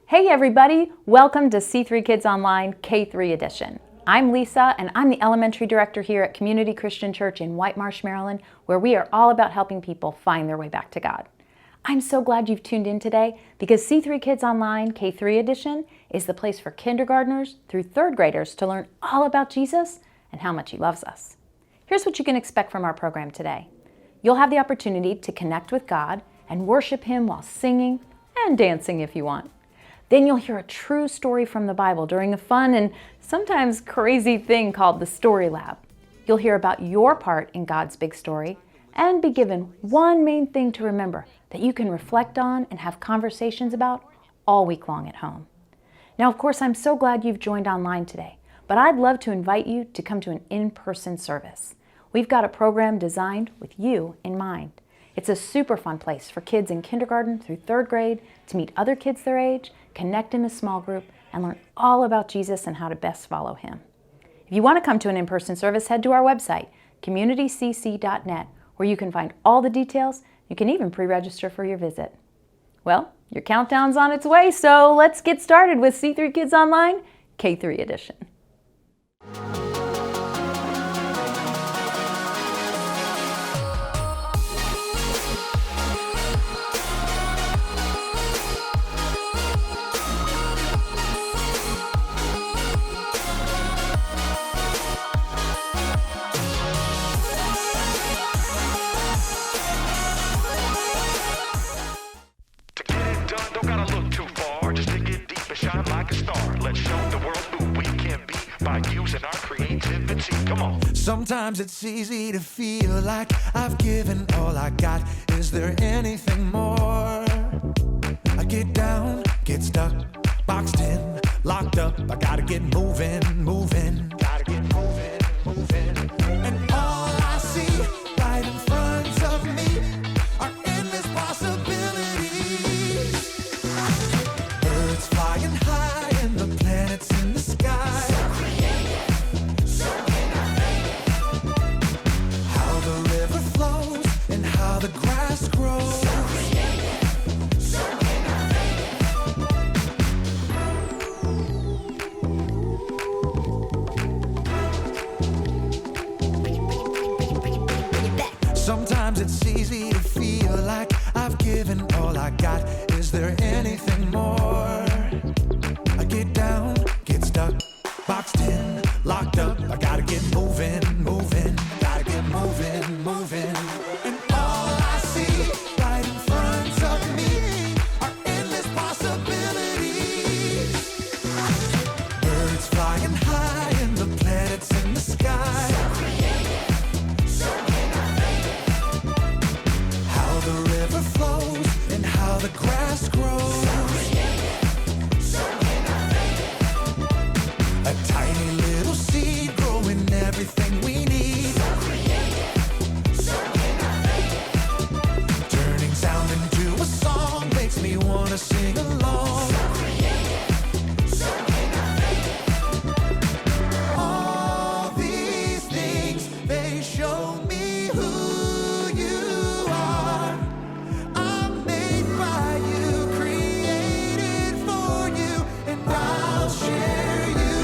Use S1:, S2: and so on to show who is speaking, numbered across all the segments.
S1: Hey everybody, welcome to C3 Kids Online K-3 edition. I'm Lisa and I'm the elementary director here at Community Christian Church in White Marsh, Maryland, where we are all about helping people find their way back to God. I'm so glad you've tuned in today because C3 Kids Online K-3 edition is the place for kindergartners through third graders to learn all about Jesus and how much He loves us. Here's what you can expect from our program today. You'll have the opportunity to connect with God and worship Him while singing and dancing if you want. Then you'll hear a true story from the Bible during a fun and sometimes crazy thing called the Story Lab. You'll hear about your part in God's big story and be given one main thing to remember that you can reflect on and have conversations about all week long at home. Now, of course, I'm so glad you've joined online today, but I'd love to invite you to come to an in-person service. We've got a program designed with you in mind. It's a super fun place for kids in kindergarten through third grade to meet other kids their age, connect in a small group, and learn all about Jesus and how to best follow Him. If you want to come to an in-person service, head to our website, communitycc.net, where you can find all the details. You can even pre-register for your visit. Well, your countdown's on its way, so let's get started with C3 Kids Online K-3 edition.
S2: Sometimes it's easy to feel like I've given all I got. Is there anything more? I get down, get stuck, boxed in, locked up. I gotta get moving, gotta get moving. And all I see right in front of me are endless possibilities. Birds flying high and the planets in the sky. The grass grows. So sometimes it's easy to feel like I've given all I got. Is there anything more? I get down, get stuck, boxed in, locked up. I gotta get moving, gotta get moving. And all I see right in front of me are endless possibilities. Birds flying high and the planets in the sky. So innovative. How the river flows and how the grass grows. So innovative. A tiny little seed growing everything we need. Wanna sing along. So creative, so innovative. All these things, they show me who you are. I'm made by you, created for you, and I'll share you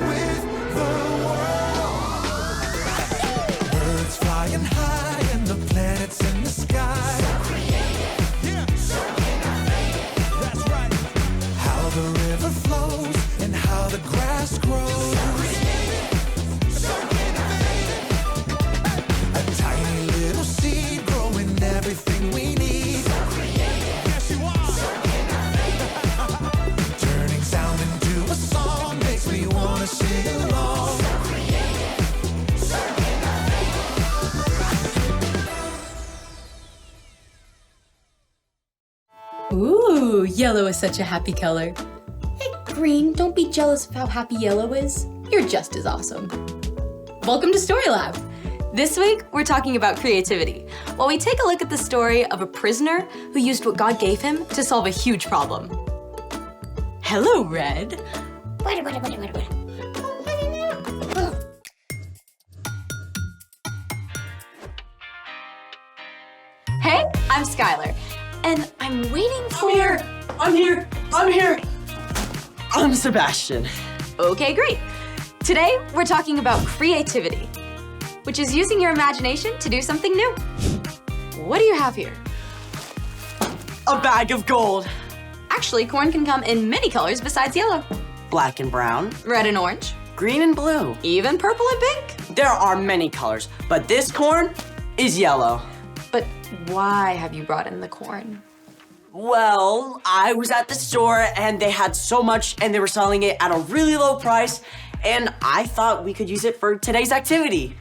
S2: with the world. Birds flying high and the planets in the sky. So creative, yeah. So innovative. That's right.
S3: Ooh, yellow is such a happy color. Hey, green, don't be jealous of how happy yellow is. You're just as awesome. Welcome to Story Lab. This week, we're talking about creativity, while we take a look at the story of a prisoner who used what God gave him to solve a huge problem. Hello, Red. Hey, I'm Skylar, and I'm waiting for...
S4: I'm here! I'm Sebastian.
S3: Okay, great. Today, we're talking about creativity, which is using your imagination to do something new. What do you have here?
S4: A bag of gold.
S3: Actually, corn can come in many colors besides yellow.
S4: Black and brown.
S3: Red and orange.
S4: Green and blue.
S3: Even purple and pink.
S4: There are many colors, but this corn is yellow.
S3: But why have you brought in the corn?
S4: Well, I was at the store and they had so much and they were selling it at a really low price, and I thought we could use it for today's activity.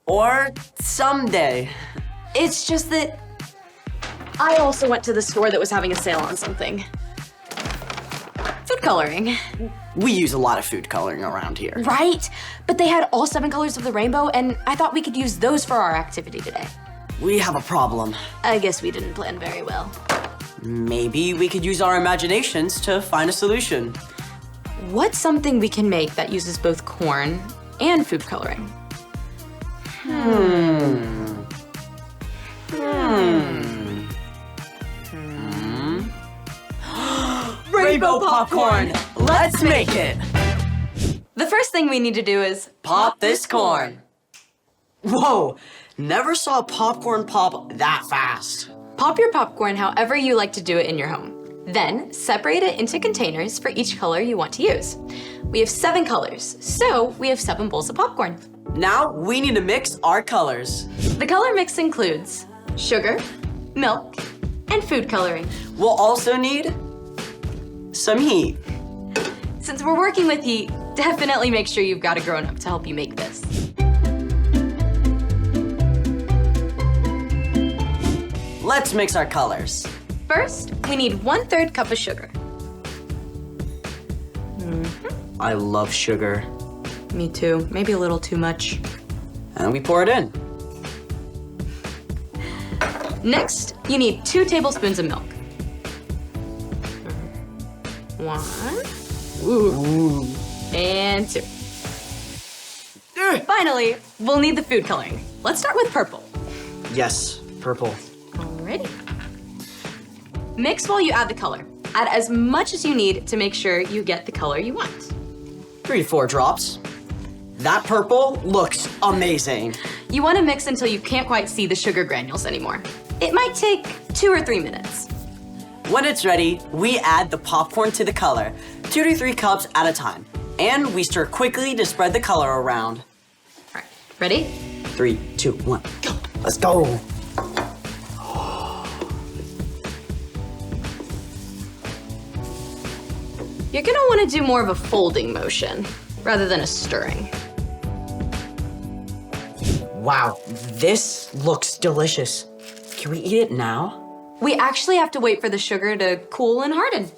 S4: Or someday.
S3: It's just that I also went to the store that was having a sale on something. Food coloring.
S4: We use a lot of food coloring around here.
S3: Right? But they had all 7 colors of the rainbow, and I thought we could use those for our activity today.
S4: We have a problem.
S3: I guess we didn't plan very well.
S4: Maybe we could use our imaginations to find a solution.
S3: What's something we can make that uses both corn and food coloring?
S4: Rainbow popcorn! Let's make it!
S3: The first thing we need to do is
S4: Pop this corn. Whoa, never saw popcorn pop that fast.
S3: pop your popcorn however you like to do it in your home. Then separate it into containers for each color you want to use. We have 7 colors, so we have 7 bowls of popcorn.
S4: Now we need to mix our colors.
S3: The color mix includes sugar, milk, and food coloring.
S4: We'll also need some heat.
S3: Since we're working with heat, definitely make sure you've got a grown-up to help you make this.
S4: Let's mix our colors.
S3: First, we need 1/3 cup of sugar.
S4: I love sugar.
S3: Me too, maybe a little too much.
S4: And we pour it in.
S3: Next, you need 2 tablespoons of milk. 1, and 2. Finally, we'll need the food coloring. Let's start with purple.
S4: Yes, purple.
S3: Alrighty. Mix while you add the color. Add as much as you need to make sure you get the color you want.
S4: 3 to 4 drops. That purple looks amazing.
S3: You want to mix until you can't quite see the sugar granules anymore. It might take 2 or 3 minutes.
S4: When it's ready, we add the popcorn to the color, 2 to 3 cups at a time. And we stir quickly to spread the color around.
S3: All right, ready?
S4: 3, 2, 1, go. Let's go.
S3: You're gonna want to do more of a folding motion rather than a stirring.
S4: Wow, this looks delicious. Can we eat it now?
S3: We actually have to wait for the sugar to cool and harden.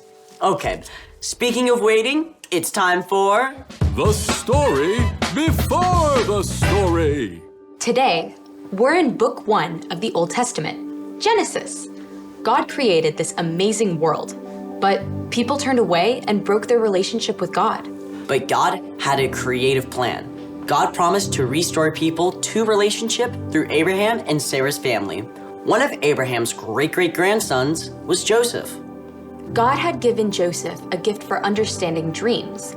S4: Okay, speaking of waiting, it's time for...
S5: The story before the story.
S3: Today, we're in book 1 of the Old Testament, Genesis. God created this amazing world, but people turned away and broke their relationship with God.
S4: But God had a creative plan. God promised to restore people to relationship through Abraham and Sarah's family. One of Abraham's great-great-grandsons was Joseph.
S3: God had given Joseph a gift for understanding dreams,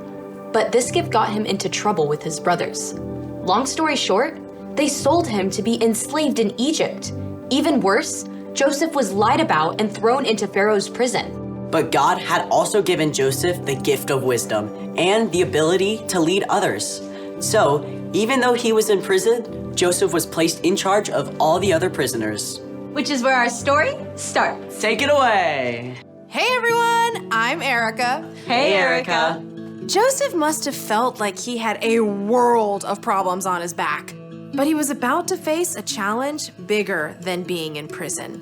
S3: but this gift got him into trouble with his brothers. Long story short, they sold him to be enslaved in Egypt. Even worse, Joseph was lied about and thrown into Pharaoh's prison.
S4: But God had also given Joseph the gift of wisdom and the ability to lead others. So, even though he was in prison, Joseph was placed in charge of all the other prisoners.
S3: Which is where our story starts.
S4: Take it away!
S6: Hey everyone, I'm Erica.
S4: Hey, Erica!
S6: Joseph must have felt like he had a world of problems on his back, but he was about to face a challenge bigger than being in prison.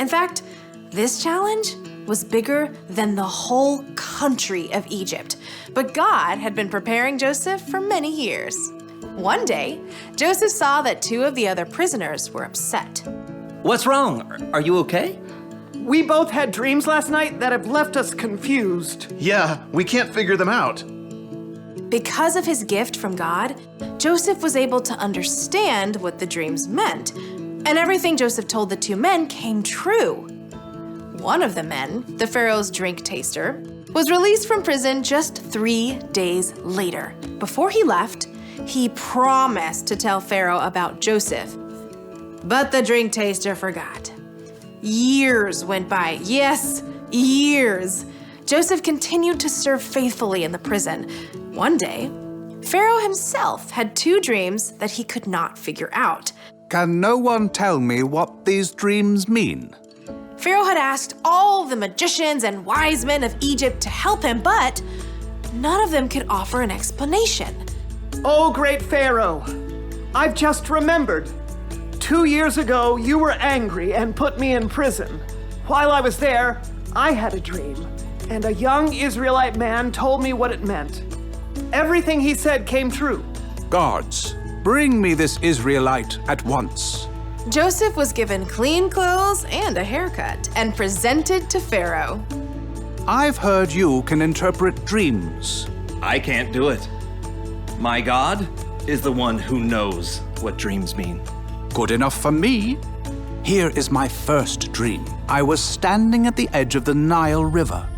S6: In fact, this challenge was bigger than the whole country of Egypt. But God had been preparing Joseph for many years. One day, Joseph saw that two of the other prisoners were upset.
S7: What's wrong? Are you okay?
S8: We both had dreams last night that have left us confused.
S9: Yeah, we can't figure them out.
S6: Because of his gift from God, Joseph was able to understand what the dreams meant, and everything Joseph told the two men came true. One of the men, the Pharaoh's drink taster, was released from prison just 3 days later. Before he left, he promised to tell Pharaoh about Joseph. But the drink taster forgot. Years went by. Yes, years. Joseph continued to serve faithfully in the prison. One day, Pharaoh himself had 2 dreams that he could not figure out.
S10: Can no one tell me what these dreams mean?
S6: Pharaoh had asked all the magicians and wise men of Egypt to help him, but none of them could offer an explanation.
S8: Oh, great Pharaoh, I've just remembered. 2 years ago, you were angry and put me in prison. While I was there, I had a dream, and a young Israelite man told me what it meant. Everything he said came true.
S10: Guards, bring me this Israelite at once.
S6: Joseph was given clean clothes and a haircut and presented to Pharaoh.
S10: I've heard you can interpret dreams.
S7: I can't do it. My God is the one who knows what dreams mean.
S10: Good enough for me. Here is my first dream. I was standing at the edge of the Nile River.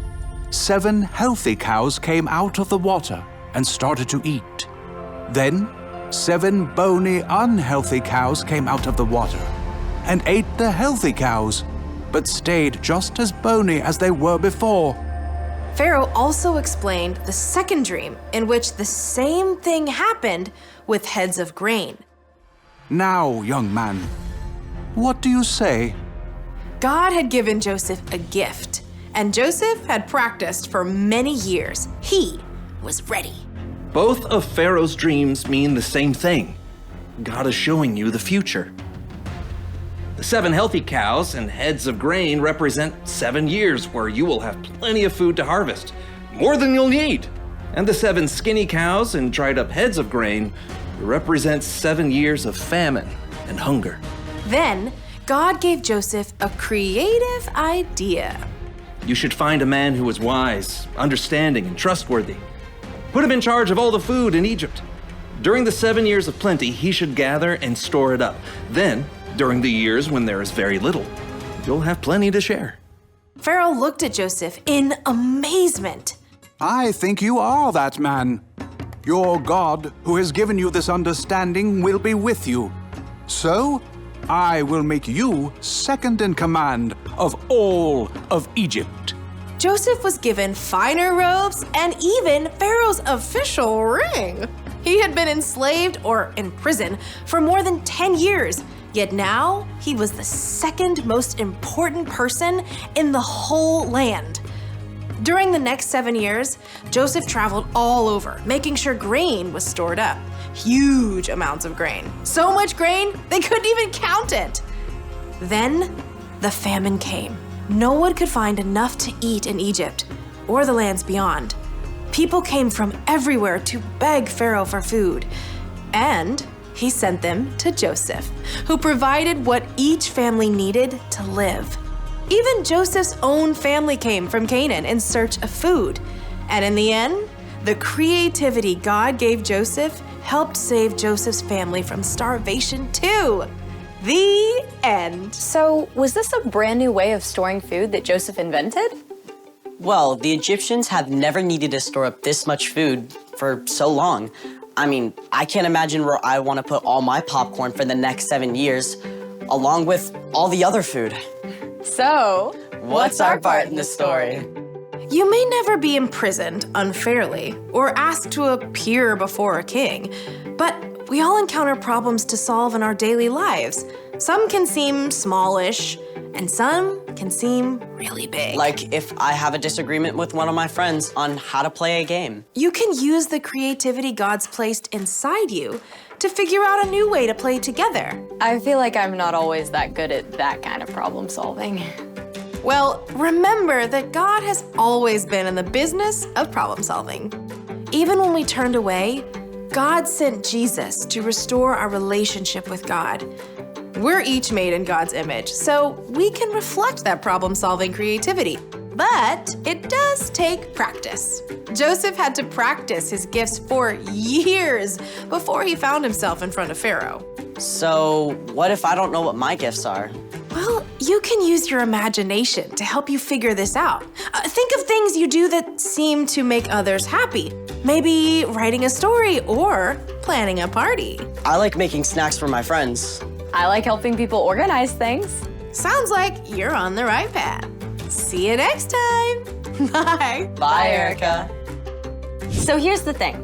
S10: 7 healthy cows came out of the water and started to eat. Then 7 bony, unhealthy cows came out of the water and ate the healthy cows, but stayed just as bony as they were before.
S6: Pharaoh also explained the second dream, in which the same thing happened with heads of grain.
S10: Now, young man, what do you say?
S6: God had given Joseph a gift, and Joseph had practiced for many years. He was ready.
S7: Both of Pharaoh's dreams mean the same thing. God is showing you the future. The 7 healthy cows and heads of grain represent 7 years where you will have plenty of food to harvest, more than you'll need. And the 7 skinny cows and dried up heads of grain represent 7 years of famine and hunger.
S6: Then, God gave Joseph a creative idea.
S7: You should find a man who is wise, understanding, and trustworthy. Put him in charge of all the food in Egypt. During the 7 years of plenty, he should gather and store it up. Then, during the years when there is very little, you'll have plenty to share.
S6: Pharaoh looked at Joseph in amazement.
S10: I think you are that man. Your God, who has given you this understanding, will be with you. So, I will make you second in command of all of Egypt.
S6: Joseph was given finer robes and even Pharaoh's official ring. He had been enslaved or in prison for more than 10 years, yet now he was the second most important person in the whole land. During the next 7 years, Joseph traveled all over, making sure grain was stored up. Huge amounts of grain. So much grain, they couldn't even count it. Then, the famine came. No one could find enough to eat in Egypt or the lands beyond. People came from everywhere to beg Pharaoh for food. And he sent them to Joseph, who provided what each family needed to live. Even Joseph's own family came from Canaan in search of food. And in the end, the creativity God gave Joseph helped save Joseph's family from starvation too. The end.
S3: So, was this a brand new way of storing food that Joseph invented?
S4: Well, the Egyptians have never needed to store up this much food for so long. I mean, I can't imagine where I want to put all my popcorn for the next 7 years, along with all the other food.
S3: So,
S4: What's our part in the story?
S6: You may never be imprisoned unfairly or asked to appear before a king, but we all encounter problems to solve in our daily lives. Some can seem smallish, and some can seem really big.
S4: Like if I have a disagreement with one of my friends on how to play a game.
S6: You can use the creativity God's placed inside you to figure out a new way to play together.
S3: I feel like I'm not always that good at that kind of problem solving.
S6: Well, remember that God has always been in the business of problem solving. Even when we turned away, God sent Jesus to restore our relationship with God. We're each made in God's image, so we can reflect that problem-solving creativity. But it does take practice. Joseph had to practice his gifts for years before he found himself in front of Pharaoh.
S4: So, what if I don't know what my gifts are?
S6: Well, you can use your imagination to help you figure this out. Think of things you do that seem to make others happy. Maybe writing a story or planning a party.
S4: I like making snacks for my friends.
S3: I like helping people organize things.
S6: Sounds like you're on the right path. See you next time. Bye.
S4: Bye, Erica.
S3: So here's the thing.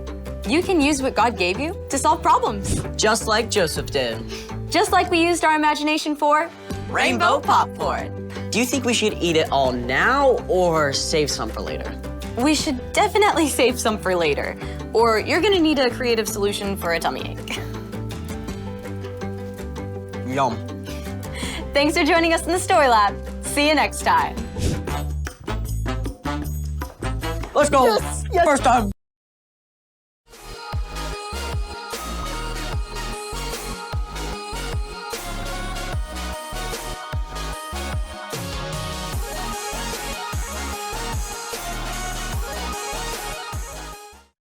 S3: You can use what God gave you to solve problems.
S4: Just like Joseph did.
S3: Just like we used our imagination for rainbow popcorn.
S4: Do you think we should eat it all now or save some for later?
S3: We should definitely save some for later, or you're gonna need a creative solution for a tummy ache.
S4: Yum.
S3: Thanks for joining us in the Story Lab. See you next time.
S4: Let's go. Yes. First time.